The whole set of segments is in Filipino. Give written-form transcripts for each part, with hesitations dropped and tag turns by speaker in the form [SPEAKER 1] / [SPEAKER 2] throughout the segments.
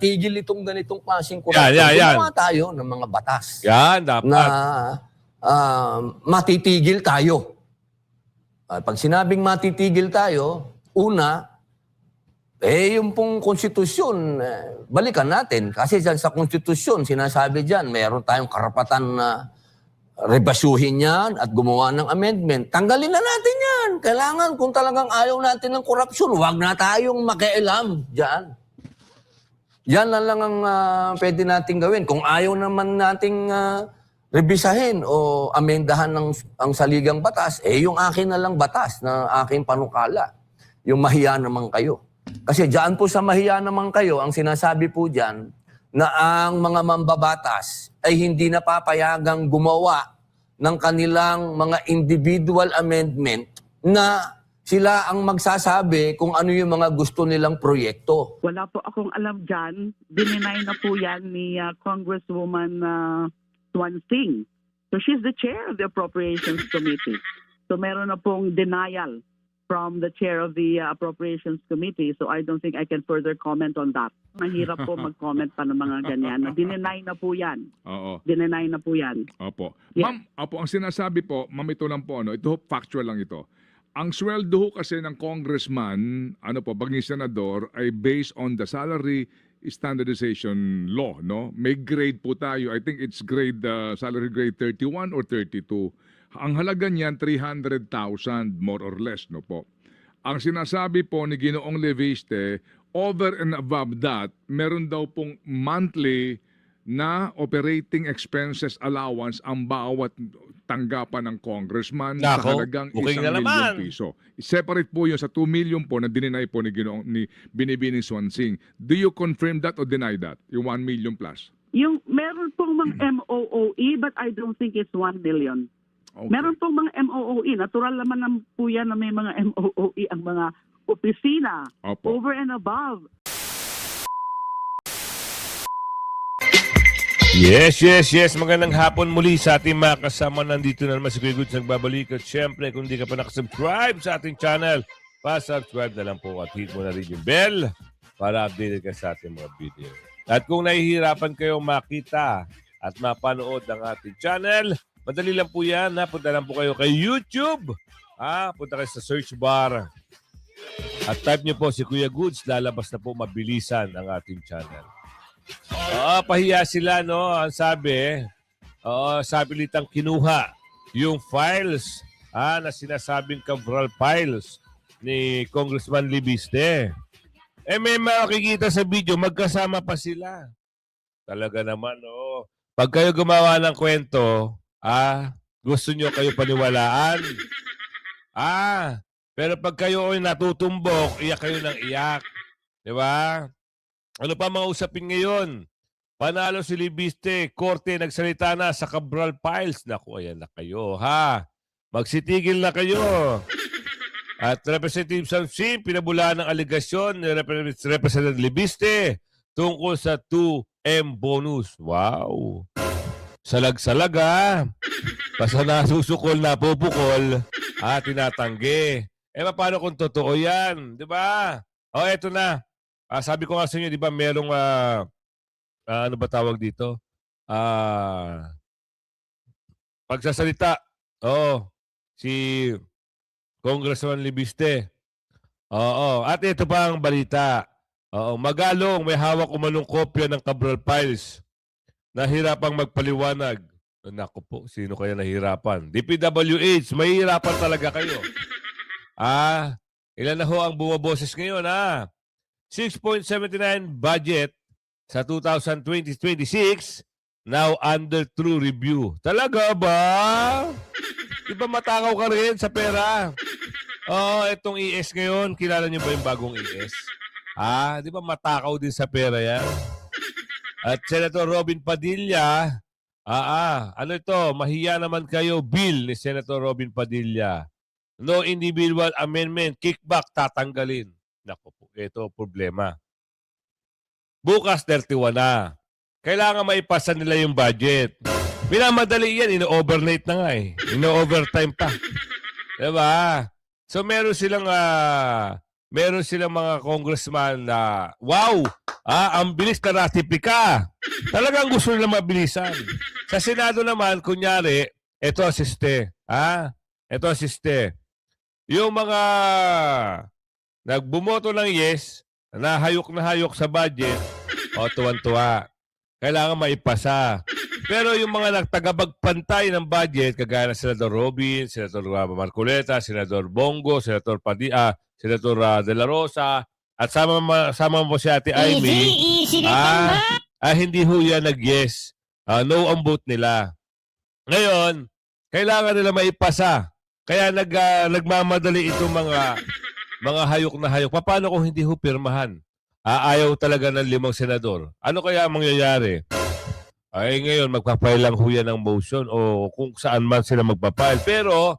[SPEAKER 1] tigil itong ganitong klaseng
[SPEAKER 2] Yan,
[SPEAKER 1] korupsyon.
[SPEAKER 2] yan.
[SPEAKER 1] Gumawa tayo ng mga batas
[SPEAKER 2] Yan, dapat.
[SPEAKER 1] na matitigil tayo. Pag sinabing matitigil tayo, una, yung pong konstitusyon, balikan natin. Kasi dyan sa konstitusyon, sinasabi dyan, mayroon tayong karapatan na rebasyuhin yan at gumawa ng amendment. Tanggalin na natin yan. Kailangan, kung talagang ayaw natin ng korupsyon, huwag na tayong makialam dyan. Yan lang ang pwede natin gawin. Kung ayaw naman nating rebisahin o amendahan ang saligang batas, yung akin na lang batas na aking panukala. Yung mahiya naman kayo. Kasi dyan po sa mahiya naman kayo, ang sinasabi po dyan, na ang mga mambabatas ay hindi napapayagang gumawa ng kanilang mga individual amendment na sila ang magsasabi kung ano yung mga gusto nilang proyekto.
[SPEAKER 3] Wala po akong alam dyan. Dininay na po yan ni Congresswoman Swan Singh. So she's the chair of the Appropriations Committee. So meron na pong denial from the chair of the Appropriations Committee. So I don't think I can further comment on that. Mahirap po mag-comment pa ng mga ganyan. Dininay na po yan.
[SPEAKER 4] Oo.
[SPEAKER 3] Dininay na po yan.
[SPEAKER 4] Opo.
[SPEAKER 3] Yeah.
[SPEAKER 4] Ma'am, opo, ang sinasabi po, ma'am, ito lang po, ito factual lang ito. Ang sweldo ho kasi ng congressman, pag ni senador, ay based on the salary standardization law, no? May grade po tayo. I think it's salary grade 31 or 32. Ang halaga niyan, 300,000 more or less, no po. Ang sinasabi po ni Ginoong Leviste, over and above that, meron daw pong monthly na operating expenses allowance ang bawat tanggapan ng congressman sa
[SPEAKER 2] Nako,
[SPEAKER 4] halagang
[SPEAKER 2] booking
[SPEAKER 4] 1
[SPEAKER 2] na
[SPEAKER 4] million
[SPEAKER 2] naman.
[SPEAKER 4] piso. Separate po yun sa 2 million po na dininay po ni Binibining Swan Singh. Do you confirm that or deny that? Yung 1 million plus?
[SPEAKER 3] Yung meron pong mga MOOE but I don't think it's 1 million.
[SPEAKER 4] Okay.
[SPEAKER 3] Meron pong mga MOOE. Natural naman ng po yan na may mga MOOE ang mga opisina.
[SPEAKER 4] Opo.
[SPEAKER 3] Over and above.
[SPEAKER 2] Yes. Magandang hapon muli sa ating mga kasama. Nandito na naman si Kuya Goods nagbabalik. At syempre, kung di ka pa nakasubscribe sa ating channel, pa-subscribe na lang po at hit mo na rin yung bell para updated ka sa ating mga video. At kung nahihirapan kayong makita at mapanood ang ating channel, madali lang po yan. Punta lang po kayo kay YouTube. Punta kayo sa search bar. At type nyo po si Kuya Goods, lalabas na po mabilisan ang ating channel. Pahiya sila, no? Ang sabi, sabi litang kinuha yung files na sinasabing Cabral files ni Congressman Libiste. May makikita sa video, magkasama pa sila. Talaga naman, no? Pag kayo gumawa ng kwento, gusto nyo kayo paniwalaan. Pero pag kayo ay natutumbok, iyak kayo ng iyak. Di ba? Ano pa mga usapin ngayon? Panalo si Libiste, korte nagsalita na sa Cabral files. Naku, ayan na kayo, ha? Magsitigil na kayo. At Representative Samsin, pinabulaan ng aligasyon ni Representative Libiste tungkol sa 2M bonus. Wow! Salag-salag, ha? Basta nasusukol, napupukol, tinatanggi. Paano kung totoo yan? Di ba? Eto na. Sabi ko nga sa inyo, di ba, merong, ano ba tawag dito? Pagsasalita. Si Congressman Libiste. At ito pa ang balita. Magalong, may hawak umanong kopya ng Cabral files. Nahirapang magpaliwanag. Naku po, sino kaya nahirapan? DPWH, mahihirapan talaga kayo. Ilan na ho ang bumaboses ngayon, 6.79 budget sa 2020-26 now under true review. Talaga ba? Di ba matakaw ka rin sa pera? Itong ES ngayon, kilala niyo ba yung bagong ES? Di ba matakaw din sa pera yan? At Senator Robin Padilla, ano ito? Mahiya naman kayo, bill ni Senator Robin Padilla. No individual amendment, kickback, tatanggalin. Naku po, ito problema. Bukas 31 na. Kailangan maipasa nila yung budget. Minamadali yan, ino-overnight na nga Ino-overtime pa. Diba? So meron silang meron silang mga congressman na, wow, ang bilis na ratipika. Talagang gusto nila mabilisan. Sa Senado naman, kunyari, ito asiste. Ito asiste. Yung mga nagbumoto ng yes, na hayok sa budget, tuwan-tuwa. Kailangan maipasa. Pero yung mga nagtagabagpantay ng budget, kagaya ng Senador Robin, Senador Marcoleta, Senador Bongo, Senador Senador De La Rosa, at sama mo si Ate Amy, hindi ho yan nag-yes. No ang vote nila. Ngayon, kailangan nila maipasa. Kaya nagmamadali itong mga hayok na hayok. Paano kung hindi ho pirmahan? Ayaw talaga ng 5 senador. Ano kaya ang mangyayari? Ay ngayon, magpapile lang ho yan ng motion o kung saan man sila magpapile. Pero,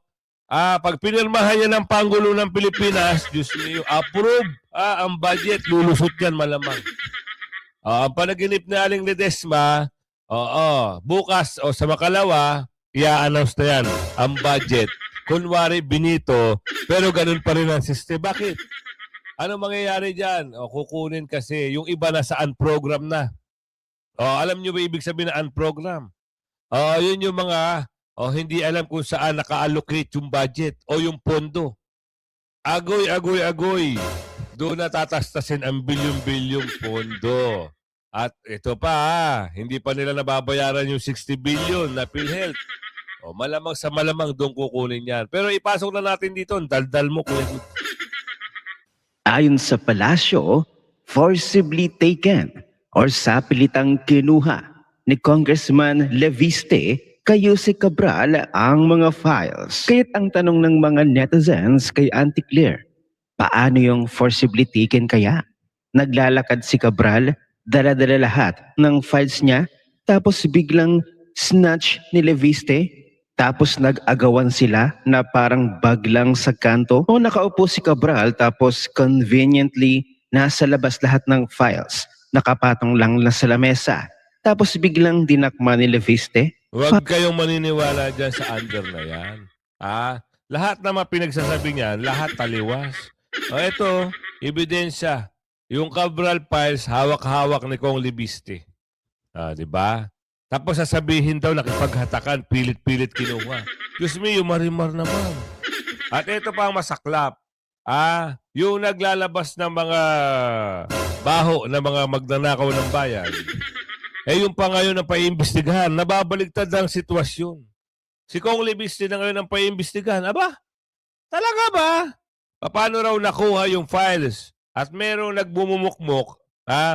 [SPEAKER 2] pag pinirmahan yan ng Pangulo ng Pilipinas, Diyos niyo, approve ang budget, lulusot yan malamang. Ang panaginip ni Aling Ledesma, bukas o sa makalawa, i-announce na yan ang budget. Kunwari, binito, pero ganun pa rin ang system. Bakit? Ano mangyayari dyan? Kukunin kasi yung iba na sa unprogram na. Alam nyo ba ibig sabihin na unprogram? Yun yung mga hindi alam kung saan naka-allocate yung budget o yung pondo. Agoy. Doon natatastasin ang bilyon-bilyong pondo. At ito pa, hindi pa nila nababayaran yung 60 billion na PhilHealth. Malamang sa malamang doon kukunin yan. Pero ipasok na natin dito, daldal mo.
[SPEAKER 5] Ayon sa palasyo, forcibly taken or sapilitang kinuha ni Congressman Leviste kay Jose Cabral ang mga files. Kaya't ang tanong ng mga netizens kay Auntie Claire, paano yung forcibly taken kaya? Naglalakad si Cabral, dala-dala lahat ng files niya, tapos biglang snatch ni Leviste, tapos nag-agawan sila na parang bag lang sa kanto, o nakaupo si Cabral tapos conveniently nasa labas lahat ng files, nakapatong lang sa lamesa, tapos biglang dinakma ni Leviste.
[SPEAKER 2] Huwag kayong maniniwala dyan sa under na yan. Lahat na mga pinagsasabi niyan, lahat taliwas. Ito, ebidensya. Yung Cabral files, hawak-hawak ni Kong Leviste. Di ba? Tapos sasabihin daw, nakipaghatakan, pilit-pilit kinuha. Diyos me, yung marimar naman. At ito pa ang masaklap. Yung naglalabas ng mga baho na mga magnanakaw ng bayan, yung pa ngayon ang paiimbestigahan, nababaligtad ang sitwasyon. Si Kong Leviste na ngayon ang paiimbestigahan. Aba, talaga ba? Paano raw nakuha yung files? At merong nagbumumukmok,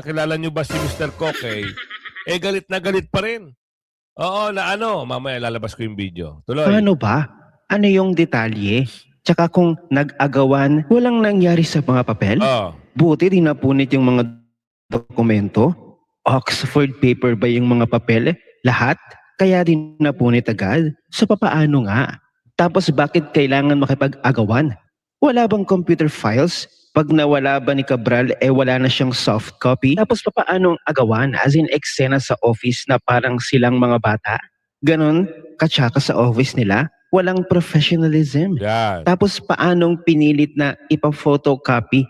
[SPEAKER 2] kilala nyo ba si Mr. Kokey? Galit na galit pa rin. Mamaya lalabas ko yung video. Tuloy.
[SPEAKER 5] Paano ba? Ano yung detalye? Tsaka kung nag-agawan, walang nangyari sa mga papel? Buti din napunit yung mga dokumento? Oxford paper ba yung mga papel? Lahat? Kaya din napunit agad? So papaano nga? Tapos bakit kailangan makipag-agawan? Wala bang computer files? Pag nawala ba ni Cabral, wala na siyang soft copy? Tapos papaano ang agawan? As in eksena sa office na parang silang mga bata? Ganon, katsaka sa office nila? Walang professionalism.
[SPEAKER 2] Yan.
[SPEAKER 5] Tapos paanong pinilit na ipa-photocopy?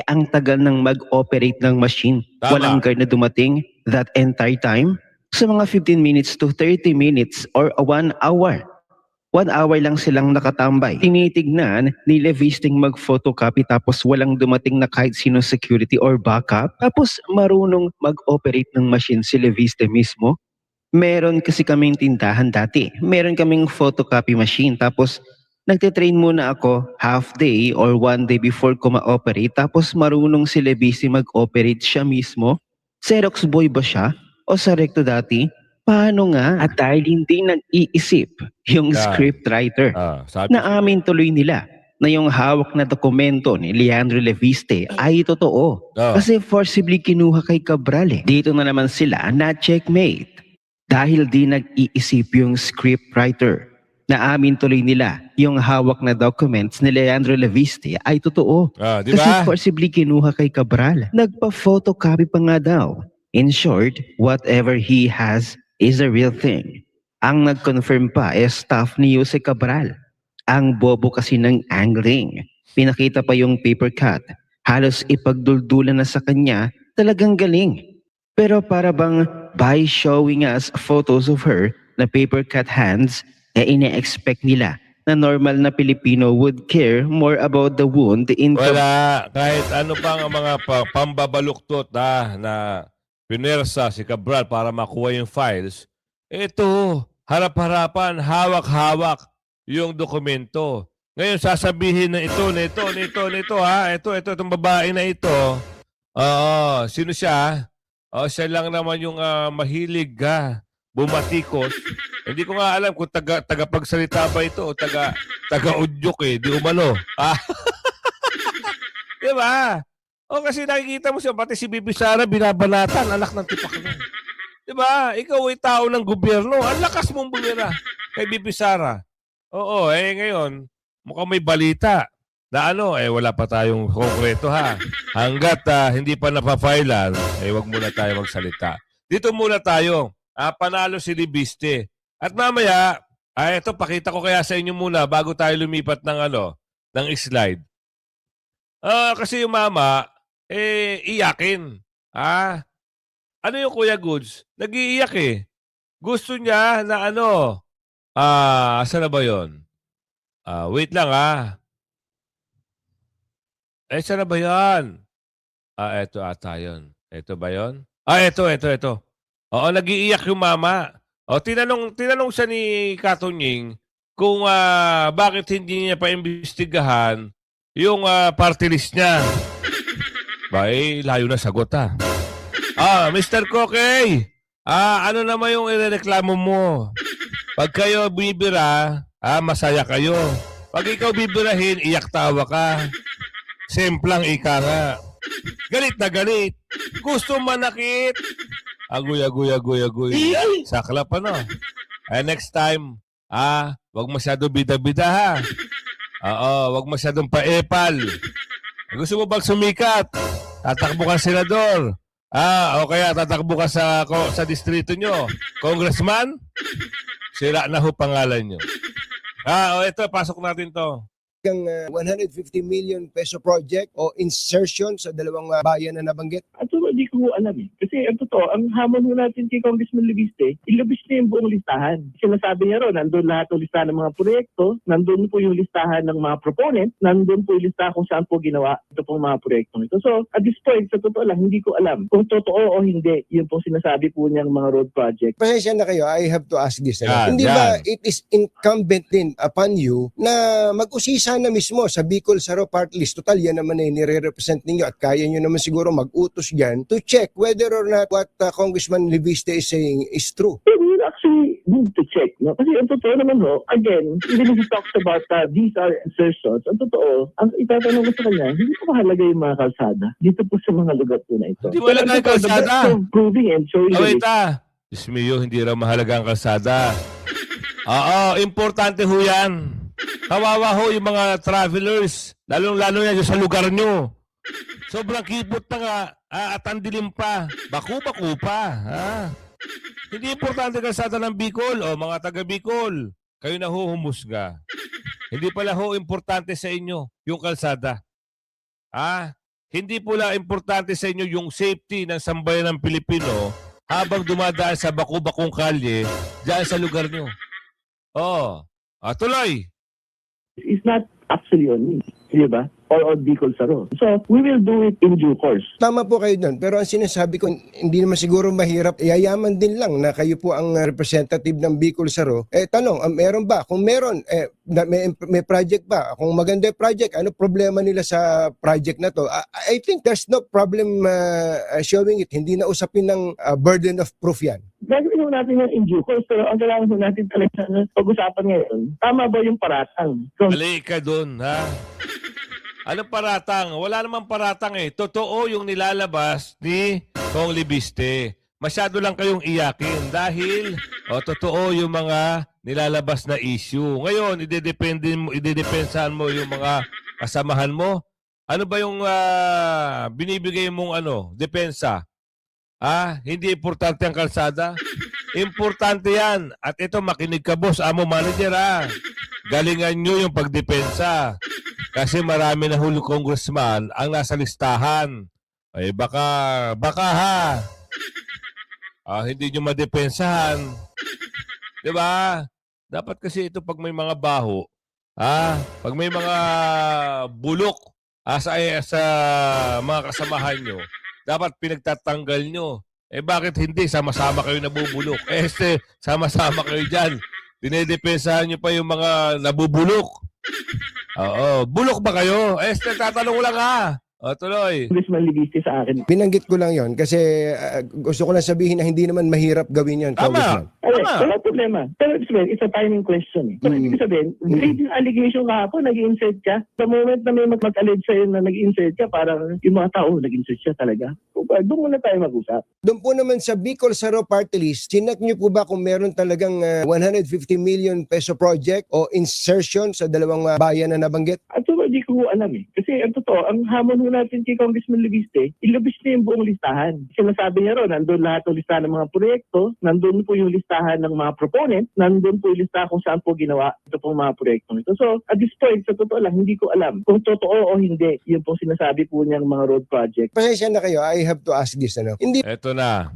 [SPEAKER 5] Ang tagal ng mag-operate ng machine.
[SPEAKER 2] Tama.
[SPEAKER 5] Walang guard na dumating that entire time? Sa mga 15 minutes to 30 minutes or 1 hour. 1 hour lang silang nakatambay. Tinitignan ni Levisting mag-photocopy tapos walang dumating na kahit sino security or backup. Tapos marunong mag-operate ng machine si Leviste mismo. Meron kasi kaming tindahan dati. Meron kaming photocopy machine. Tapos nagtitrain muna ako half day or 1 day before ko ma-operate. Tapos marunong si Leviste mag-operate siya mismo. Xerox boy ba siya? O sa recto dati? Paano nga? At dahil hindi nag-iisip yung scriptwriter, naamin tuloy nila na yung hawak na dokumento ni Leandro Leviste ay totoo. Kasi forcibly kinuha kay Cabral. Dito na naman sila na checkmate. Dahil di nag-iisip yung scriptwriter, naamin tuloy nila yung hawak na documents ni Leandro Leviste ay totoo.
[SPEAKER 2] Diba?
[SPEAKER 5] Kasi forcibly kinuha kay Cabral. Nagpa-photocopy pa nga daw. In short, whatever he has is a real thing. Ang nag-confirm pa staff ni Jose Cabral. Ang bobo kasi ng angling. Pinakita pa yung paper cut Halos ipagduldulan na sa kanya, talagang galing. Pero para bang by showing us photos of her na paper cut hands, ine-expect nila na normal na Pilipino would care more about the wound in
[SPEAKER 2] Wala. Kahit ano pang mga pambabaluktot na pinersa si Cabral para makuha yung files, ito, harap-harapan, hawak-hawak yung dokumento. Ngayon, sasabihin na ito, itong babae na ito. Oo, sino siya? Siya lang naman yung mahilig bumatikos. Hindi ko nga alam kung tagapagsalita ba ito o taga-udyok di umano. Di ba? O kasi nakikita mo siya, pati si Bibi Sara binabanatan, anak ng tipak na. Di ba? Ikaw ay tao ng gobyerno. Ang lakas mong bumira kay Bibi Sara. Oo, ngayon, mukhang may balita na wala pa tayong konkreto Hanggat hindi pa napafailan, wag muna tayo magsalita. Dito muna tayo. Panalo si Libiste. At mamaya, ito pakita ko kaya sa inyo muna bago tayo lumipat ng slide. Kasi yung mama, iyakin. Ano yung Kuya Goods? Nag-iiyak Gusto niya na saan na ba yun? Wait lang saan na ba yan? Eto ata yun. Eto ba yun? Eto. Oo, nag-iiyak yung mama. Tinanong siya ni Katunying kung bakit hindi niya pa-imbestigahan yung party list niya. Layo na sagot Mr. Kokey, ano naman yung irereklamo mo? Pag kayo bibira, masaya kayo. Pag ikaw bibirahin, iyak tawa ka. Semplang ika nga. Galit na galit. Gusto manakit. Aguy. Sakla pa next time, wag masyado bida-bida wag masyadong paepal. Gusto mo bang sumikat? Tatakbo ka senador. O kaya tatakbo ka sa distrito nyo. Congressman? Sira na pangalan nyo. Ito, pasok natin to.
[SPEAKER 6] 150 million peso project o insertion sa dalawang bayan na nabanggit?
[SPEAKER 7] Hindi ko alam Kasi ang totoo, ang hamon mo natin kay Congressman Libiste, ilabis niya yung buong listahan. Sinasabi niya ron, nandun lahat ng listahan ng mga proyekto, nandun po yung listahan ng mga proponent, nandun po yung listahan kung saan po ginawa ito pong mga proyektong ito. So, at this point, sa totoo lang, hindi ko alam kung totoo o hindi yung pong sinasabi po niyang mga road project.
[SPEAKER 6] Pasensya na kayo, I have to ask this. Hindi
[SPEAKER 2] yan.
[SPEAKER 6] ba it is incumbent din upon you na mag-usisa na mismo sa Bicol Saro Party List? Total, yan naman ay nire-represent ninyo at kaya nyo naman siguro mag-utos dyan to check whether or not what Congressman Libiste is saying is true.
[SPEAKER 7] We actually need to check. No? Kasi ang totoo naman again, even if he talks about these are insertions, ang totoo, ang itatanong ko sa kanya, hindi po mahalaga yung mga kalsada dito po sa mga lugar po na ito.
[SPEAKER 2] Hindi mahalaga yung kalsada.
[SPEAKER 7] The best of proving and showing
[SPEAKER 2] Wait Diyos mio, hindi raw mahalaga ang kalsada. Importante ho yan. Kawawa ho yung mga travelers, lalong-lalo yan sa lugar nyo. Sobrang kipot na nga, at ang dilim pa. Baku-baku pa. Hindi importante kalsada ng Bicol o mga taga Bicol. Kayo na ho humusga. Hindi pala ho importante sa inyo yung kalsada. Hindi pala importante sa inyo yung safety ng sambayan ng Pilipino habang dumadaan sa baku-bakong kalye dyan sa lugar nyo. Tuloy.
[SPEAKER 7] It's not actually on me. Di ba? Or on Bicol Saro. So, we will do it in due course.
[SPEAKER 6] Tama po kayo doon. Pero ang sinasabi ko, hindi naman siguro mahirap. Yayaman din lang na kayo po ang representative ng Bicol Saro. Tanong, meron ba? Kung meron, may project ba? Kung maganda yung project, ano problema nila sa project na to? I think there's no problem showing it. Hindi na usapin ng burden of proof yan.
[SPEAKER 7] Gagawin natin yan in due course. Pero ang kailangan natin talaga pag-usapan ngayon, tama ba yung paratang?
[SPEAKER 2] Mali ka dun, Anong paratang? Wala namang paratang Totoo yung nilalabas ni Kong Libiste. Masyado lang kayong iyakin dahil totoo yung mga nilalabas na issue. Ngayon, idedepensahan mo yung mga kasamahan mo. Ano ba yung binibigay mong depensa? Hindi importante ang kalsada? Importante yan. At ito, makinig ka boss, amo manager Galingan nyo yung pagdepensa. Kasi marami na huli congressman ang nasa listahan. Ay baka ha. Hindi nyo madepensahan. 'Di ba? Dapat kasi ito pag may mga baho, pag may mga bulok sa mga kasamahan nyo, dapat pinagtatanggal nyo. Bakit hindi? Sama-sama kayo nabubulok. Sama-sama kayo dyan. Dinedepensahan nyo pa yung mga nabubulok. Oo. Bulok ba kayo? Tatanong lang tuloy.
[SPEAKER 7] Congressman Libiste sa akin.
[SPEAKER 6] Binanggit ko lang yon kasi gusto ko lang sabihin na hindi naman mahirap gawin yon, Congressman.
[SPEAKER 7] Wala problema. Pero it's a timing question. So, ibig sabihin, grade yung allegation kahapon, nag-insert ka. The moment na may mag-allege sa'yo na nag-insert ka, parang yung mga tao, nag-insert siya talaga. Doon muna tayo mag-usap.
[SPEAKER 6] Doon po naman sa Bicol Saro Party List, sinak niyo po ba kung meron talagang 150 million peso project o insertion sa dalawang bayan na nabanggit?
[SPEAKER 7] At so, hindi ko alam Kasi ang totoo, ang hamon ho natin kay Congressman Libiste, ilabis niya yung buong listahan. Sinasabi niya ron, nandun lahat ng listahan ng mga proyekto, nandun po yung listahan ng mga proponent, nandun po yung listahan kung saan po ginawa ito pong mga proyektong ito. So, at this point, sa totoo lang, hindi ko alam kung totoo o hindi. Yun po sinasabi po niyang mga road project.
[SPEAKER 6] Pasensya na kayo, I have to ask this. Hindi
[SPEAKER 2] Eto na.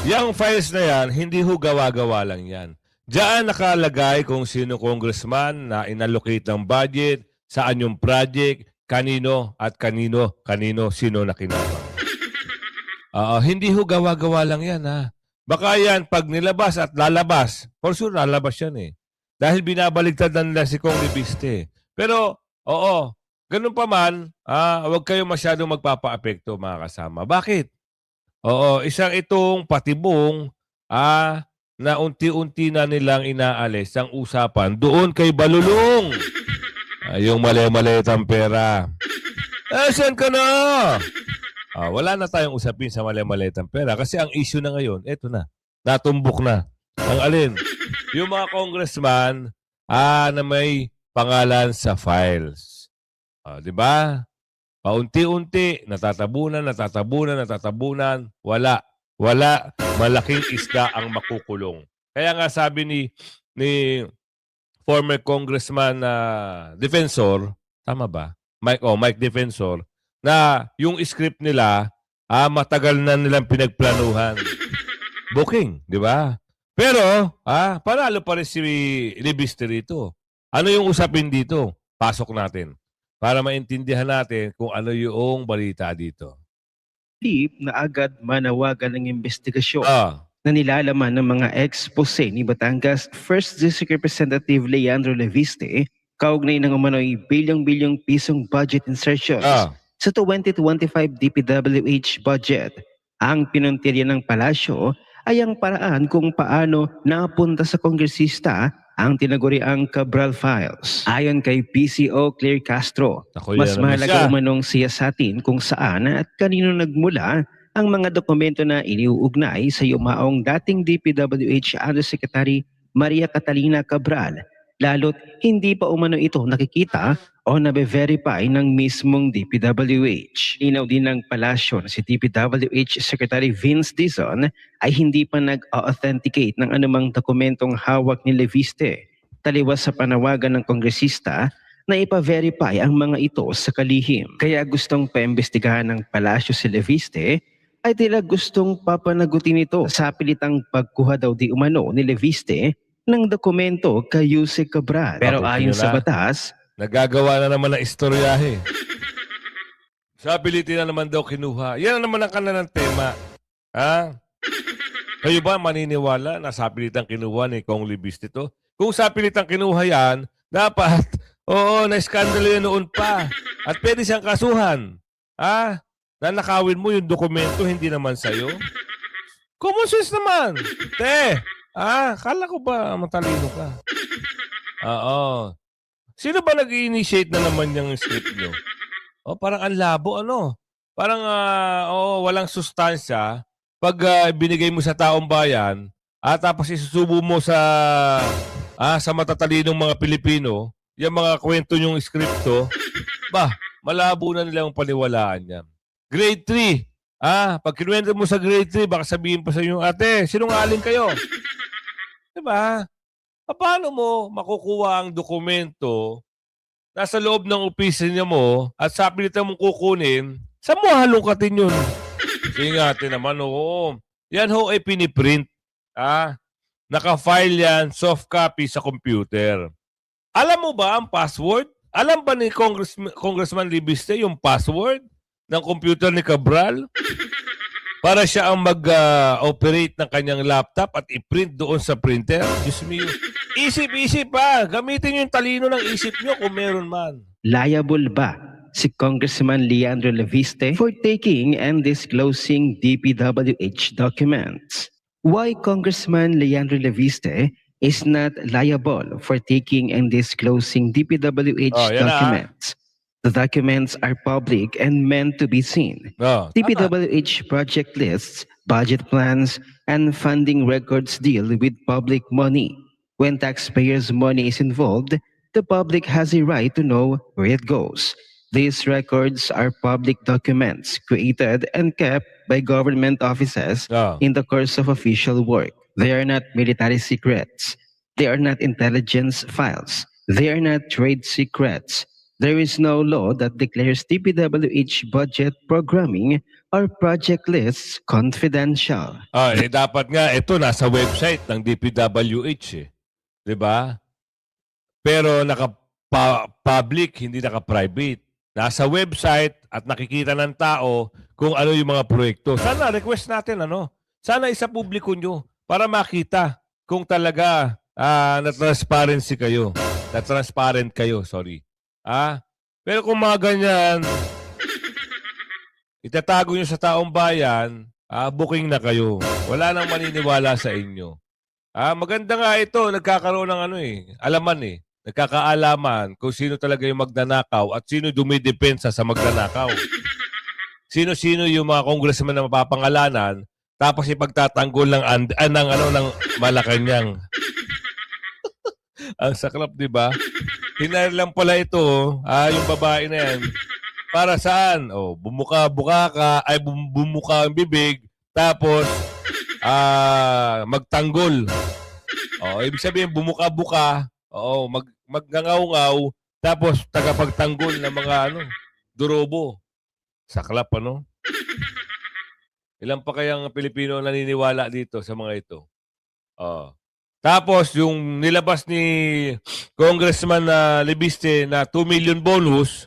[SPEAKER 2] Yung files na yan, hindi ho gawa-gawa lang yan. Diyan nakalagay kung sino congressman na inallocate ng budget, saan yung project, kanino at kanino, sino na kinabang. Hindi ho gawa-gawa lang yan Baka yan, pag nilabas at lalabas, for sure lalabas yan Dahil binabaligtad na nila si Kong Libiste. Pero, ganun pa man, huwag kayo masyadong magpapa-apekto mga kasama. Bakit? Isang itong patibong, na unti-unti na nilang inaalis ang usapan doon kay Balulong. Yung mali-malitang pera. Saan ka na? Wala na tayong usapin sa mali-malitang pera kasi ang issue na ngayon, eto na. Natumbok na. Ang alin? Yung mga congressman na may pangalan sa files. Di ba? Paunti-unti, natatabunan. Wala. Malaking isda ang makukulong. Kaya nga sabi ni former congressman Defensor, tama ba? Mike Defensor, na yung script nila, matagal na nilang pinagplanuhan. Booking, di ba? Pero, panalo pa rin si Libiste rito. Ano yung usapin dito? Pasok natin para maintindihan natin kung ano yung balita dito.
[SPEAKER 5] Na agad manawagan ng investigasyon
[SPEAKER 2] Ah,
[SPEAKER 5] na nilalaman ng mga expose ni Batangas 1st District Representative Leandro Leviste kaugnay ng umano'y bilyong-bilyong pisong budget insertions sa 2025 DPWH budget. Ang pinuntirya ng palasyo ay ang paraan kung paano napunta sa kongresista ang tinaguriang Cabral Files. Ayon kay PCO Claire Castro,
[SPEAKER 2] Ako
[SPEAKER 5] mas
[SPEAKER 2] yan naman
[SPEAKER 5] mahalaga
[SPEAKER 2] siya.
[SPEAKER 5] umanong siyasatin kung saan at kanino nagmula ang mga dokumento na iniuugnay sa yumaong dating DPWH Undersecretary Maria Catalina Cabral, lalo't hindi pa umano ito nakikita o nabe-verify ng mismong DPWH. Inaw din ng palasyo na si DPWH Secretary Vince Dizon ay hindi pa nag-authenticate ng anumang dokumentong hawak ni Leviste, taliwas sa panawagan ng kongresista na ipa-verify ang mga ito sa kalihim. Kaya gustong paimbestigahan ng palasyo si Leviste ay tila gustong papanagutin ito sa pilitang pagkuha daw di umano ni Leviste ng dokumento kay Yuse Cabral. Pero
[SPEAKER 2] Bakit
[SPEAKER 5] ayon
[SPEAKER 2] yun
[SPEAKER 5] sa
[SPEAKER 2] na?
[SPEAKER 5] batas,
[SPEAKER 2] nagagawa na naman ng istoryahe. Sa ability na naman daw kinuha. Yan naman ang kanilang tema. Kayo ba maniniwala na sa pilitang kinuha ni Kong Libiste to? Kung sa pilitang kinuha yan, dapat, na-skandalo yan noon pa. At pwede siyang kasuhan. Nanakawin mo yung dokumento, hindi naman sa'yo. Common sense naman. Kala ko ba matalino ka? Sino ba nag-initiate na naman yung script nyo? Parang ang labo, Parang, walang sustansya. Pag binigay mo sa taong bayan, tapos isusubo mo sa matatalinong mga Pilipino, yung mga kwento nyong scripto, malabo na nilang paniwalaan yan. Grade 3. Pag kinuwento mo sa grade 3, baka sabihin pa sa inyo, ate, sinungaling kayo. Diba? Paano mo makukuha ang dokumento nasa loob ng opisina mo at sa pilitan mong kukunin, saan mo halongkatin yun? Ingatan naman, oo. Yan ho ay piniprint. Naka-file yan, soft copy sa computer. Alam mo ba ang password? Alam ba ni Congressman Libiste yung password ng computer ni Cabral? Para siya ang mag-operate ng kanyang laptop at i-print doon sa printer? Diyos me. Isip-isip pa. Gamitin yung talino ng isip nyo kung meron man.
[SPEAKER 5] Liable ba si Congressman Leandro Leviste for taking and disclosing DPWH documents? Why Congressman Leandro Leviste is not liable for taking and disclosing DPWH
[SPEAKER 2] Yan na.
[SPEAKER 5] documents? The documents are public and meant to be seen.
[SPEAKER 2] Tama.
[SPEAKER 5] DPWH project lists, budget plans, and funding records deal with public money. When taxpayers' money is involved, the public has a right to know where it goes. These records are public documents created and kept by government offices in the course of official work. They are not military secrets. They are not intelligence files. They are not trade secrets. There is no law that declares DPWH budget programming or project lists confidential.
[SPEAKER 2] Dapat nga, ito nasa website ng DPWH eh. 'Di ba? Pero naka-public, hindi naka-private. Nasa website at nakikita ng tao kung ano yung mga proyekto. Sana request natin, sana isa publiko nyo para makita kung talaga na-transparency kayo. Na-transparent kayo, sorry. Pero kung mga ganyan, itatago nyo sa taong bayan, booking na kayo. Wala nang maniniwala sa inyo. Maganda nga ito, nagkakaroon ng alaman eh. Nagkakaalaman kung sino talaga yung magnanakaw at sino dumidepensa sa magnanakaw. Sino-sino yung mga congressman na mapapangalanan tapos ipagtatanggol ng Malacanang. Ang saklap, di ba? Hinayar lang pala ito, yung babae na yan. Para saan? Bumuka ang bibig, tapos magtanggol. Ibig sabihin, bumuka-buka, magngangaw-ngaw, tapos tagapagtanggol ng mga durobo. Saklap, Ilan pa kayang Pilipino naniniwala dito sa mga ito? Tapos, yung nilabas ni Congressman Libiste na 2 million bonus,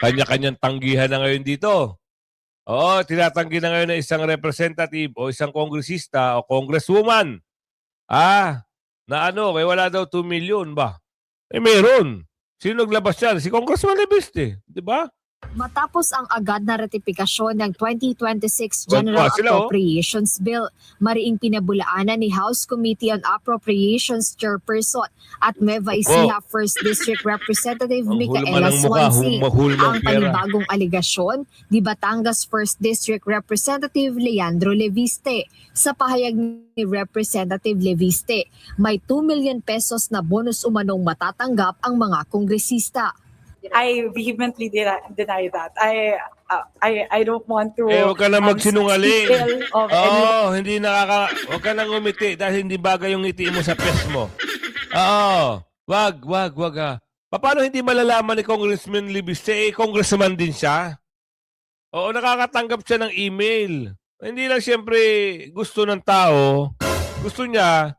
[SPEAKER 2] kanya-kanyang tanggihan na ngayon dito. Tinatanggi na ngayon ng isang representative o isang kongresista o congresswoman. Kaya wala daw 2 million ba? Meron. Sino naglabas yan? Si Congressman Libiste, di ba?
[SPEAKER 8] Matapos ang agad na ratifikasyon ng 2026 General Appropriations Bill, mariing pinabulaanan ni House Committee on Appropriations Chairperson at Nueva Ecija 1st District Representative Micaela Swansea ang panibagong aligasyon ni Batangas 1st District Representative Leandro Leviste. Sa pahayag ni Representative Leviste, may 2 million pesos na bonus umanong matatanggap ang mga kongresista.
[SPEAKER 9] I vehemently deny that. I don't want to.
[SPEAKER 2] Huwag ka na magsinungaling.
[SPEAKER 9] Hindi
[SPEAKER 2] huwag ka na ngumiti dahil hindi bagay yung ngiti mo sa pes mo. Wag. Paano hindi malalaman ni Congressman Libiste? Congressman din siya. Nakakatanggap siya ng email. Hindi lang siyempre gusto ng tao. Gusto niya,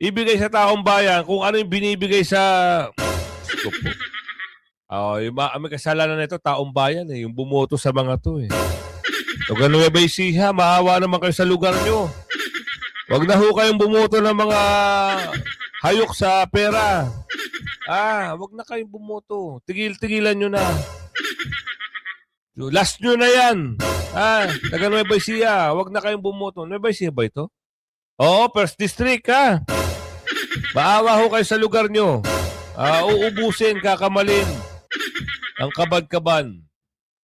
[SPEAKER 2] ibigay sa taong bayan kung ano yung binibigay sa... may kasalanan na ito, taong bayan yung bumoto sa mga to Huwag na ba isiha, maawa naman kayo sa lugar nyo. Huwag na ho kayong bumoto ng mga hayok sa pera. Huwag na kayong bumoto. Tigil-tigilan nyo na. Last nyo na yan. Taga Nueva Ecija, huwag na kayong bumoto. Nueva Ecija ba ito? First District Maawa ho kayo sa lugar nyo. Uubusin, kakamalin. Ang kabad-kaban.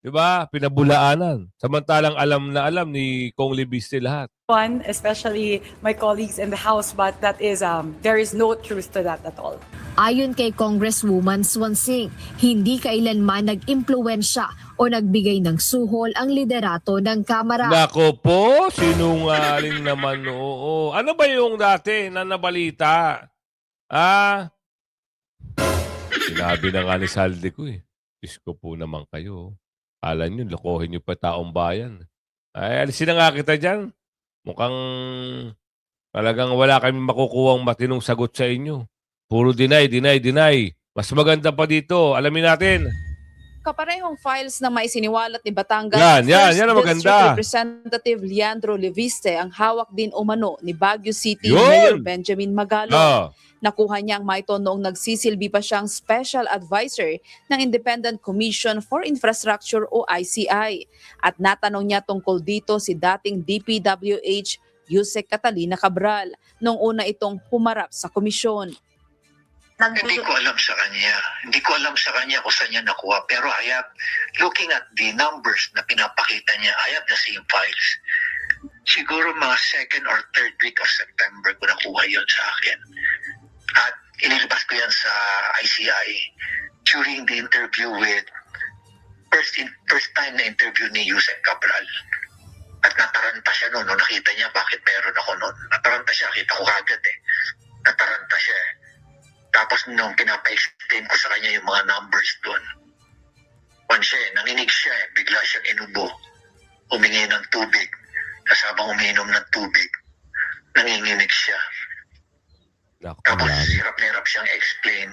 [SPEAKER 2] Diba? Pinabulaanan. Samantalang alam na alam ni Kong Libiste lahat.
[SPEAKER 9] One, especially my colleagues in the House, but there is no truth to that at all.
[SPEAKER 8] Ayon kay Congresswoman Swansea, hindi kailanman nag-impluwensya o nagbigay ng suhol ang liderato ng Kamara.
[SPEAKER 2] Nako po, sinungaling naman. Ano ba yung dati na nabalita? Sinabi na nga ni Saldi ko eh. Diyos ko po naman kayo. Kala nyo, lokohin nyo pa taong bayan. Ay, alisin na nga kita dyan. Mukhang talagang wala kami makukuhang matinong sagot sa inyo. Puro deny, deny, deny. Mas maganda pa dito. Alamin natin.
[SPEAKER 10] Kaparehong files na maisiniwalat ni Batangas
[SPEAKER 2] Yan
[SPEAKER 10] First
[SPEAKER 2] ang maganda.
[SPEAKER 10] District Representative Leandro Leviste ang hawak din umano ni Baguio City
[SPEAKER 2] Yun!
[SPEAKER 10] Mayor Benjamin Magalong.
[SPEAKER 2] Ah,
[SPEAKER 10] Nakuha niya ang ito noong nagsisilbi pa siyang Special Advisor ng Independent Commission for Infrastructure o ICI. At natanong niya tungkol dito si dating DPWH Yusek Catalina Cabral nung una itong humarap sa komisyon.
[SPEAKER 11] Hindi ko alam sa kanya. Hindi ko alam sa kanya kung saan niya nakuha. Pero I have, looking at the numbers na pinapakita niya, I have the same files. Siguro mga second or third week of September ko nakuha yon sa akin. At inilabas ko yan sa ICI during the interview with, first time na interview ni Yusek Cabral. At nataranta siya noon. Nakita niya bakit meron ako noon. Nataranta siya. Kita ko kagad eh. Nataranta siya eh. Tapos nung pinapa-explain ko sa kanya yung mga numbers doon, nanginig siya eh, bigla siyang inubo, humingi ng tubig, tapos habang umiinom ng tubig, nanginginig siya. Tapos hirap na hirap siyang explain,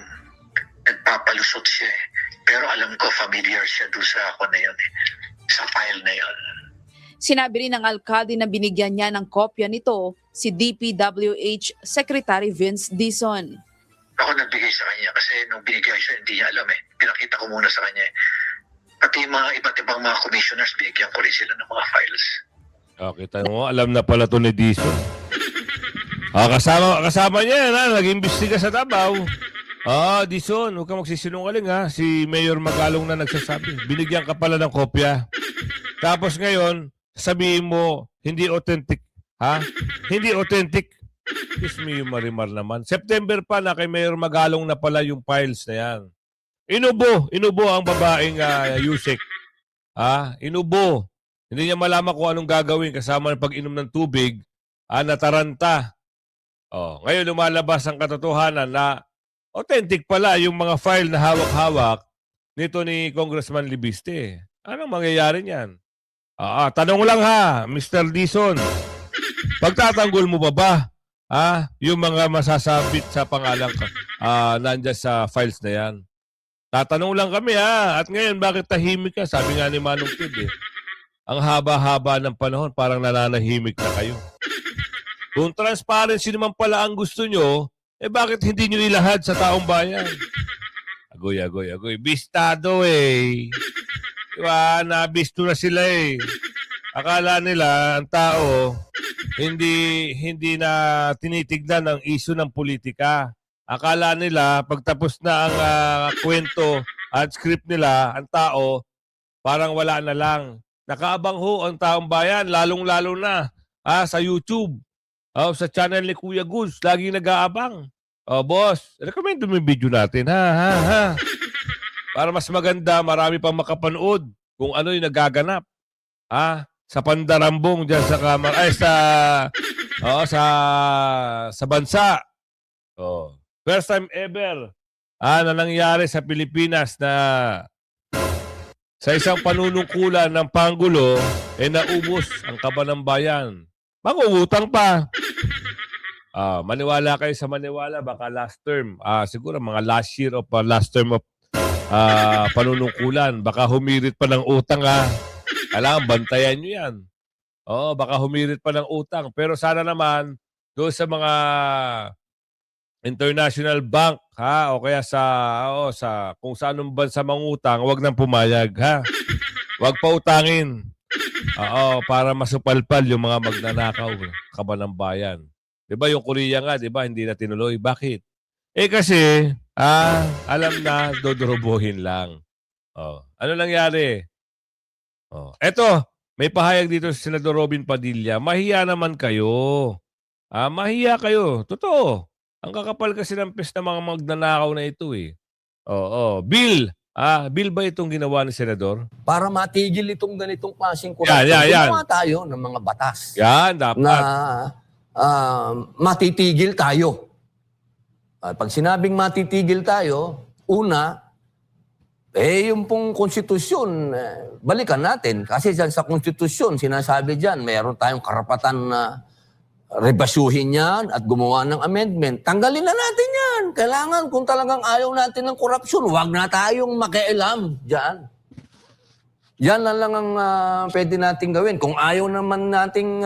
[SPEAKER 11] nagpapalusot siya eh. Pero alam ko familiar siya doon sa ako na yun eh, sa file na yun.
[SPEAKER 10] Sinabi rin ng alkalde na binigyan niya ng kopya nito si DPWH Secretary Vince Dizon.
[SPEAKER 11] Ako nagbigay sa kanya kasi nung binigay siya, hindi niya alam eh. Pinakita ko muna sa kanya eh. Pati yung mga iba't ibang mga commissioners, bigyan ko rin sila ng mga files.
[SPEAKER 2] kita mo, alam na pala to ni Dizon. Kasama niya yan, ha? Nag-imbestiga sa Davao. Dizon, huwag ka magsisinungaling ha. Si Mayor Magalong na nagsasabi. Binigyan ka pala ng kopya. Tapos ngayon, sabihin mo, hindi authentic. Ha? Hindi authentic. Kiss me yung marimar naman. September pa na kay Mayor Magalong na pala yung files na yan. Inubo ang babaeng Yusek. Inubo. Hindi niya malaman kung anong gagawin kasama ng pag-inom ng tubig. Nataranta. Ngayon lumalabas ang katotohanan na authentic pala yung mga file na hawak-hawak nito ni Congressman Libiste. Anong mangyayari niyan? Tanong lang ha, Mr. Dizon. Pagtatanggol mo ba? Yung mga masasabit sa pangalan nandyan sa files na yan. Tatanong lang kami ha. At ngayon, bakit tahimik ka? Sabi nga ni Manong Kid eh. Ang haba-haba ng panahon, parang nananahimik na kayo. Kung transparency naman pala ang gusto nyo, bakit hindi nyo ilahad sa taong bayan? Agoy. Bistado eh. Diba? Nabisto na sila eh. Akala nila ang tao hindi na tinitignan ang issue ng politika. Akala nila pagtapos na ang kwento at script nila, ang tao parang wala na lang. Nakaabang ho ang taong bayan, lalong-lalo na sa YouTube. Sa channel ni Kuya Gus, laging nag-aabang. Boss, recommend mo yung video natin, ha. Para mas maganda, marami pang makapanood kung ano yung nagaganap. Sa pandarambong diyan sa kamar ay sa bansa. First time ever na nangyari sa Pilipinas na sa isang panunungkulan ng Pangulo naubos ang kaba ng bayan. Mangungutang pa. Maniwala kayo sa maniwala, baka last term. Siguro mga last year of last term of panunungkulan. Baka humirit pa ng utang Kailangan bantayan nyo yan. Baka humirit pa ng utang. Pero sana naman, doon sa mga international bank, o kaya sa kung saan bansa mangutang, huwag nang pumayag, ha? Huwag pa utangin. Para masupalpal yung mga magnanakaw, kaba ng bayan. Diba yung Korea nga, diba, hindi na tinuloy. Bakit? Kasi, alam na, dodorobohin lang. Ano nangyari? Eto, may pahayag dito si Senador Robin Padilla. Mahiya naman kayo. Mahiya kayo. Totoo. Ang kakapal kasi ng pes ng mga magnanakaw na ito eh. Bill. Bill ba itong ginawa ni Senador?
[SPEAKER 1] Para matigil itong ganitong klaseng korupsyon,
[SPEAKER 2] Yan.
[SPEAKER 1] ginawa tayo ng mga batas.
[SPEAKER 2] Yan, dapat.
[SPEAKER 1] Na matitigil tayo. Pag sinabing matitigil tayo, Una, yung pong konstitusyon, balikan natin. Kasi dyan sa konstitusyon, sinasabi dyan, mayroon tayong karapatan na rebasyuhin yan at gumawa ng amendment. Tanggalin na natin yan. Kailangan, kung talagang ayaw natin ng korupsyon, huwag na tayong makialam dyan. Yan lang ang pwede natin gawin. Kung ayaw naman nating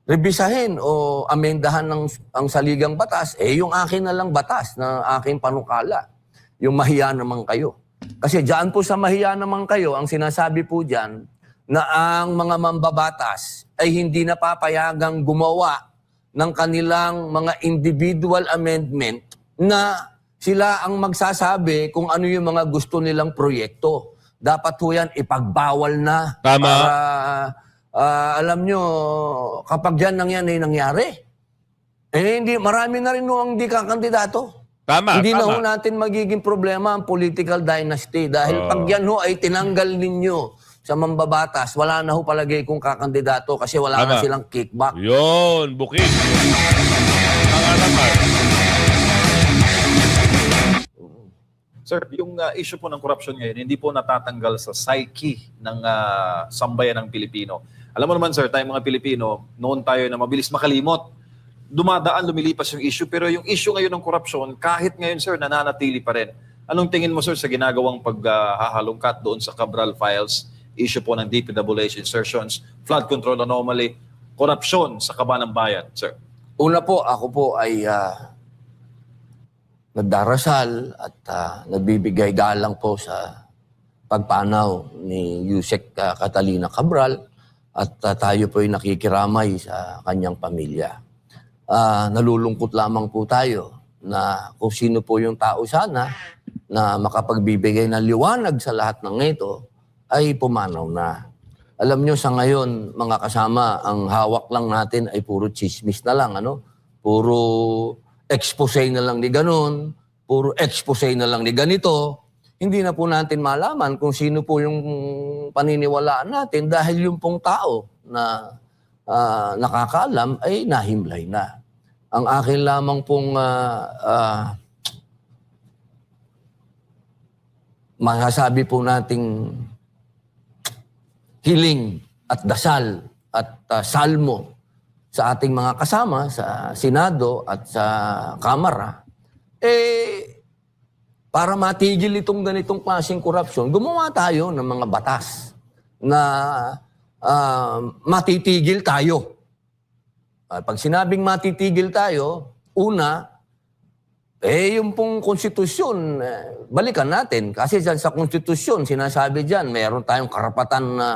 [SPEAKER 1] rebisahin o amendahan ang saligang batas, yung akin na lang batas na aking panukala. Yung mahiya naman kayo. Kasi dyan po sa mahiya naman kayo, ang sinasabi po dyan, na ang mga mambabatas ay hindi napapayagang gumawa ng kanilang mga individual amendment na sila ang magsasabi kung ano yung mga gusto nilang proyekto. Dapat po yan ipagbawal na.
[SPEAKER 2] Tama.
[SPEAKER 1] Para alam nyo, kapag yan ay nangyari, hindi, marami na rin ang hindi kakandidato.
[SPEAKER 2] Tama,
[SPEAKER 1] Hindi na
[SPEAKER 2] tama.
[SPEAKER 1] ho natin magiging problema ang political dynasty dahil pag yan ho ay tinanggal ninyo sa mambabatas, wala na ho palagay kung kakandidato kasi wala na
[SPEAKER 2] Tama.
[SPEAKER 1] silang kickback.
[SPEAKER 2] Yun, bukid. Ang naman.
[SPEAKER 12] Sir, yung issue po ng corruption ngayon, hindi po natatanggal sa psyche ng sambayan ng Pilipino. Alam mo naman sir, tayong mga Pilipino, noon tayo na mabilis makalimot. Dumadaan, lumilipas yung issue, pero yung issue ngayon ng corruption, kahit ngayon sir, nananatili pa rin. Anong tingin mo sir sa ginagawang paghahalongkat doon sa Cabral Files, issue po ng DPWH insertions, flood control anomaly, corruption sa kaba ng bayan, sir?
[SPEAKER 1] Una po, ako po ay nagdarasal at nagbibigay galang po sa pagpanaw ni Yusek Catalina Cabral at tayo po ay nakikiramay sa kanyang pamilya. Nalulungkot lamang po tayo na kung sino po yung tao sana na makapagbibigay ng liwanag sa lahat ng ito ay pumanaw na. Alam nyo sa ngayon, mga kasama, ang hawak lang natin ay puro chismis na lang, ano? Puro expose na lang ni ganun, puro expose na lang ni ganito. Hindi na po natin malaman kung sino po yung paniniwalaan natin dahil yung pong tao na nakakaalam ay nahimlay na. Ang akin lamang pong masasabi po nating hiling at dasal at salmo sa ating mga kasama sa Senado at sa Kamara, para matigil itong ganitong klaseng korupsyon, gumawa tayo ng mga batas na matitigil tayo. Pag sinabing matitigil tayo, una, yung pong konstitusyon, balikan natin. Kasi dyan sa konstitusyon, sinasabi dyan, mayroon tayong karapatan na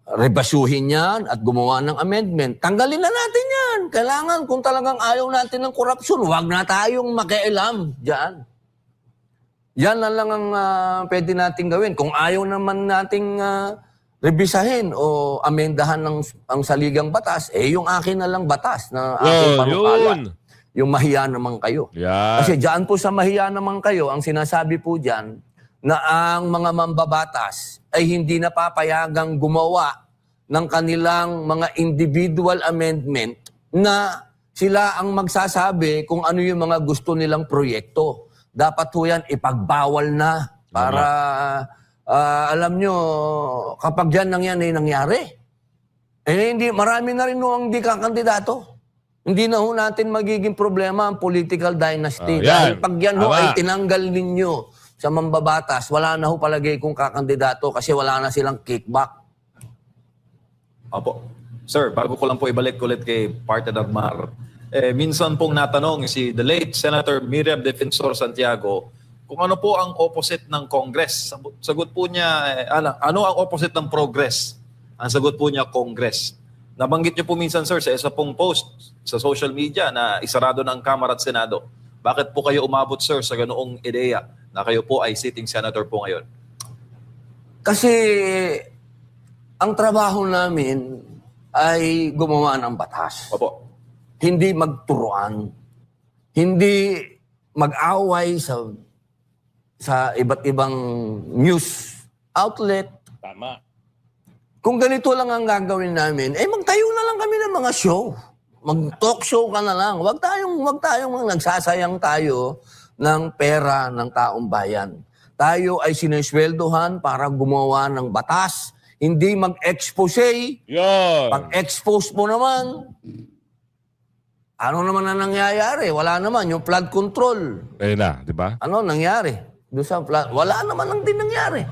[SPEAKER 1] rebasyuhin yan at gumawa ng amendment. Tanggalin na natin yan. Kailangan, kung talagang ayaw natin ng korupsyon, huwag na tayong makialam dyan. Yan lang ang pwede natin gawin. Kung ayaw naman nating rebisahin o amendahan ang saligang batas, yung akin na lang batas na aking panukala.
[SPEAKER 2] Yun.
[SPEAKER 1] Yung mahiya naman kayo.
[SPEAKER 2] Yan.
[SPEAKER 1] Kasi dyan po sa mahiya naman kayo, ang sinasabi po dyan, na ang mga mambabatas ay hindi napapayagang gumawa ng kanilang mga individual amendment na sila ang magsasabi kung ano yung mga gusto nilang proyekto. Dapat po yan ipagbawal na para alam nyo, kapag yan ay nangyari, hindi, marami na rin ang hindi kakandidato. Hindi na ho natin magiging problema ang political dynasty. Dahil pag yan ho ay tinanggal ninyo sa mambabatas, wala na ho palagay kung kakandidato kasi wala na silang kickback.
[SPEAKER 12] Opo. Sir, bago ko lang po ibalik ulit kay Parte Dagmar, minsan pong natanong si the late Senator Miriam Defensor Santiago kung ano po ang opposite ng Congress. Sagot po niya, ano ang opposite ng progress? Ang sagot po niya, Congress. Nabanggit niyo po minsan, sir, sa isa pong post sa social media na isarado ng Kamara at Senado. Bakit po kayo umabot, sir, sa ganoong ideya na kayo po ay sitting senator po ngayon?
[SPEAKER 1] Kasi ang trabaho namin ay gumawa ng batas.
[SPEAKER 12] Opo.
[SPEAKER 1] Hindi magturuan. Hindi mag-away sa iba't ibang news outlet.
[SPEAKER 2] Tama.
[SPEAKER 1] Kung ganito lang ang gagawin namin, magtayo na lang kami ng mga show. Mag-talk show ka na lang. Wag tayong nagsasayang tayo ng pera ng taong bayan. Tayo ay sinesweldohan para gumawa ng batas, hindi mag-expose.
[SPEAKER 2] Yun.
[SPEAKER 1] Pag-expose mo naman, ano naman na nangyayari? Wala naman. Yung flood control,
[SPEAKER 2] Ayun na, di ba?
[SPEAKER 1] ano nangyari? Doon sa flood, wala naman ang din nangyari.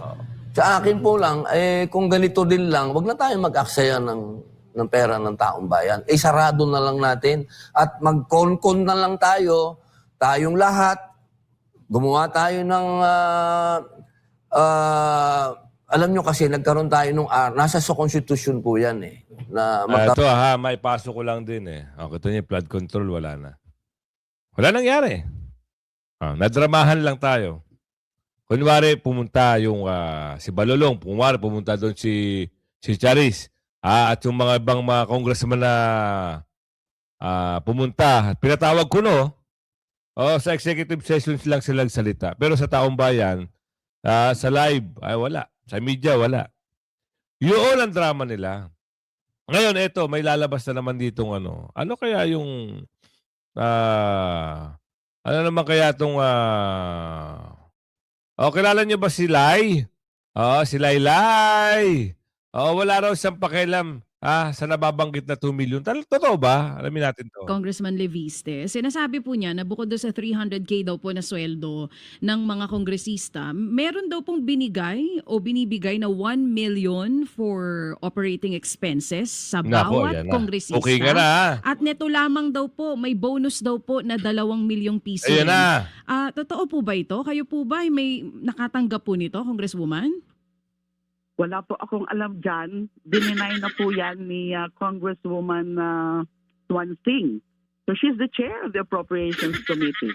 [SPEAKER 1] Sa akin po lang, kung ganito din lang, wag na tayo mag-aksaya ng pera ng taong bayan. Sarado na lang natin at mag-con-con na lang tayo, tayong lahat, gumawa tayo ng, alam nyo kasi, nagkaroon tayo nung, nasa sa konstitusyon po yan na
[SPEAKER 2] Ito may pasok ko lang din Ito yung flood control, wala na. Wala nangyari. Nadramahan lang tayo. Kunwari, pumunta yung si Balolong, pumunta doon si Charis, at yung mga ibang mga congressman na pumunta, pinatawag ko sa executive sessions lang sila salita. Pero sa taong bayan, sa live, ay wala. Sa media, wala. Yun ang drama nila. Ngayon, ito, may lalabas na naman ditong ano kaya yung, ano naman kaya itong, kilala niyo ba si Lai? Si Laylay. Wala raw siyang pakialam sa nababanggit na 2 million. Totoo ba? Alamin natin to.
[SPEAKER 13] Congressman Leviste, sinasabi po niya na bukod doon sa 300K daw po na sweldo ng mga kongresista, meron daw pong binibigay na 1 million for operating expenses sa bawat kongresista.
[SPEAKER 2] Okay nga na.
[SPEAKER 13] At neto lamang daw po, may bonus daw po na 2 milyong piso.
[SPEAKER 2] Ayan na.
[SPEAKER 13] Totoo po ba ito? Kayo po ba ay may nakatanggap po nito, Congresswoman?
[SPEAKER 3] Wala po akong alam dyan. Dininay na po yan ni Congresswoman Swan Singh. So she's the chair of the Appropriations Committee.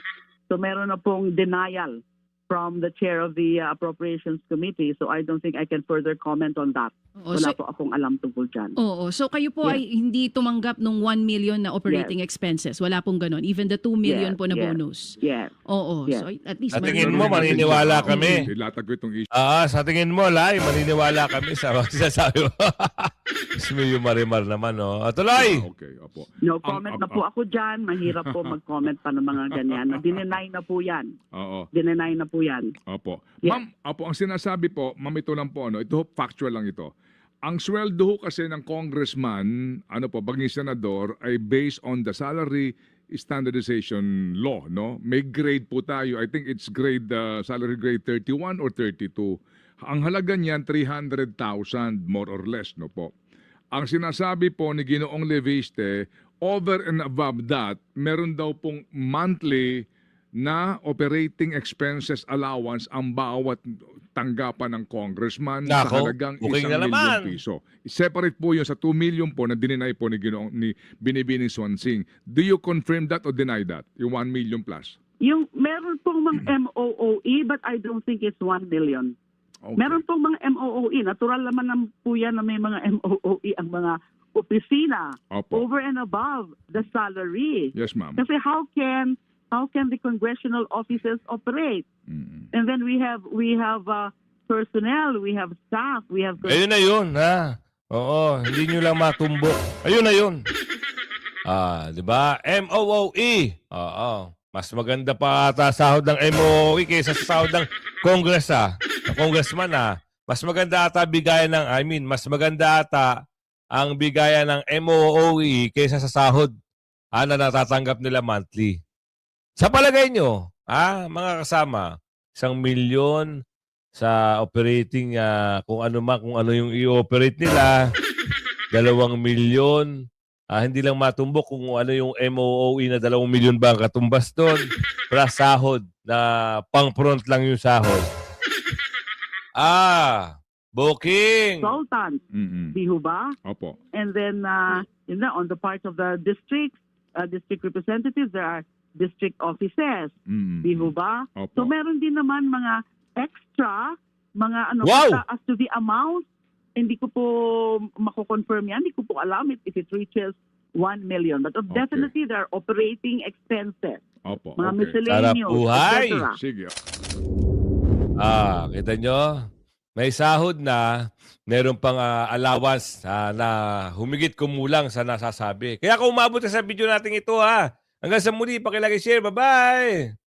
[SPEAKER 3] So meron na pong denial from the chair of the Appropriations Committee. So I don't think I can further comment on that. Wala po akong alam tungkol dyan.
[SPEAKER 13] Oo. So kayo po ay hindi tumanggap ng 1 million na operating expenses. Wala pong ganon. Even the 2 million po na bonus.
[SPEAKER 3] Yes.
[SPEAKER 13] Oo.
[SPEAKER 3] Yes.
[SPEAKER 13] So at least
[SPEAKER 2] Sa tingin mo, maniniwala kami.
[SPEAKER 4] Nilatag ko itong issue.
[SPEAKER 2] Sa tingin mo, Lai, maniniwala kami sa sinasabi mo. Mismo yung Marimar naman, Tuloy!
[SPEAKER 4] Okay, opo.
[SPEAKER 3] No comment na po ako dyan. Mahirap po mag-comment pa ng mga ganyan. Dininay na po yan.
[SPEAKER 4] Oo.
[SPEAKER 3] Dininay na po yan.
[SPEAKER 4] Opo.
[SPEAKER 3] Yes.
[SPEAKER 4] Ma'am, ang sinasabi po, ma'am, ito lang po, ito factual lang ito. Ang sweldo ho kasi ng congressman, paging senador, ay based on the salary standardization law, no? May grade po tayo. I think it's salary grade 31 or 32. Ang halaga niyan, 300,000 more or less, no po. Ang sinasabi po ni Ginoong Leviste, over and above that, meron daw pong monthly na operating expenses allowance ang bawat tanggapan ng congressman sa halagang
[SPEAKER 2] booking
[SPEAKER 4] 1
[SPEAKER 2] na
[SPEAKER 4] million
[SPEAKER 2] naman.
[SPEAKER 4] piso. Separate po yun sa 2 million po na dininay po ni Binibining Swan Singh. Do you confirm that or deny that? Yung 1 million plus?
[SPEAKER 3] Yung meron pong mga MOOE but I don't think it's 1 million.
[SPEAKER 4] Okay.
[SPEAKER 3] Meron pong mga MOOE. Natural naman ng po yan na may mga MOOE ang mga opisina
[SPEAKER 4] Opo.
[SPEAKER 3] over and above the salary.
[SPEAKER 4] Yes, ma'am.
[SPEAKER 3] Kasi how can the congressional offices operate?
[SPEAKER 4] Mm.
[SPEAKER 3] And then we have personnel, we have staff, we have
[SPEAKER 2] Ayun na yun, Oo, hindi nyo lang matumbok. Ayun na yun. Di ba? MOOE. Oo. Mas maganda pa ata sahod ng MOOE kaysa sa sahod ng Congress, Congressman, Mas maganda ata bigayan mas maganda ata ang bigayan ng MOOE kaysa sa sahod na natatanggap nila monthly. Sa palagay nyo, mga kasama, 1 milyon sa operating, kung ano yung i-operate nila, 2 milyon, hindi lang matumbok kung ano yung MOOE na 2 milyon ba ang katumbas doon, plus sahod na pang-front lang yung sahod. Booking!
[SPEAKER 3] consultants.
[SPEAKER 4] Mm-mm.
[SPEAKER 3] Di ho ba?
[SPEAKER 4] Opo.
[SPEAKER 3] And then on the part of the district representatives, there are district offices.
[SPEAKER 4] Mm-mm.
[SPEAKER 3] Di ho ba?
[SPEAKER 4] Opo.
[SPEAKER 3] So meron din naman mga extra, mga
[SPEAKER 2] Wow!
[SPEAKER 3] as to the amount, hindi ko po mako-confirm yan, hindi ko po alam if it reaches 1 million. But definitely there are operating expenses,
[SPEAKER 4] Opo.
[SPEAKER 3] mga
[SPEAKER 4] Okay.
[SPEAKER 3] miscellaneous,
[SPEAKER 2] Sarap buhay!
[SPEAKER 3] etc.
[SPEAKER 4] Sige.
[SPEAKER 2] Kita nyo? May sahod na, meron pang allowance na humigit kumulang sa nasasabi. Kaya kung umabot sa video natin ito, hanggang sa muli, pakilagay share. Bye-bye!